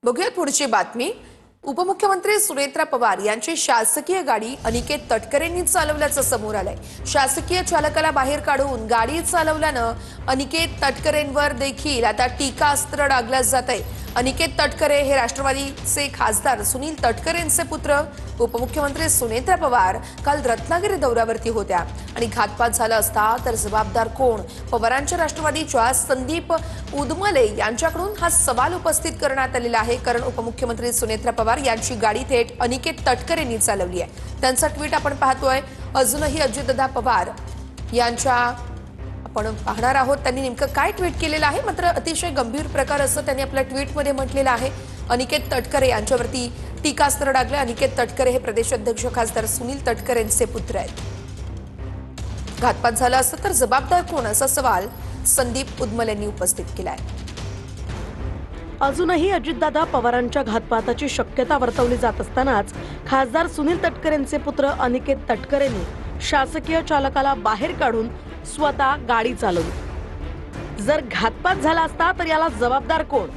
बघूयात पुढची बातमी। उपमुख्यमंत्री सुनेत्रा पवार यांची शासकीय गाडी अनिकेत तटकरेंनी चालवल्याचं समोर आलंय। शासकीय चालकाला बाहेर काढून गाडी चालवल्यानं अनिकेत तटकरेंवर देखील आता टीकास्त्र डागलं जातंय। अनिकेत तटकरे हे राष्ट्रवादीचे खासदार सुनील तटकरेंचे पुत्र। उपमुख्यमंत्री सुनेत्रा पवार काल रत्नागिरी दौऱ्यावरती होत्या आणि घातपात झाला असता तर जबाबदार कोण? पवारांच्या राष्ट्रवादीच्या संदीप उदमले यांच्याकडून हा सवाल उपस्थित करण्यात आलेला आहे, कारण उपमुख्यमंत्री सुनेत्रा पवार यांची गाडी थेट अनिकेत तटकरेंनी चालवली आहे। त्यांचा ट्विट आपण पाहतोय। अजूनही अजितदादा पवार यांच्या आपण पाहणार आहोत त्यांनी नेमकं काय ट्विट केलेलं आहे। मात्र अतिशय गंभीर प्रकार असं त्यांनी आपल्या ट्विटमध्ये म्हटलेलं आहे। अनिकेत तटकरे यांच्यावरती टीकास्त्र डागले। अनिकेत तटकरे हे प्रदेशाध्यक्ष खासदार सुनील तटकरेंचे पुत्र आहेत। घातपात झाला असता तर जबाबदार कोण, असा सवाल संदीप उदमल यांनी उपस्थित केला आहे। अजूनही अजितदादा पवारांच्या घातपाताची शक्यता वर्तवली जात असतानाच खासदार सुनील तटकरेंचे पुत्र अनिकेत तटकरेंनी शासकीय चालकाला बाहेर काढून स्वतः गाडी चालवली। जर घातपात झाला असता तर याला जबाबदार कोण?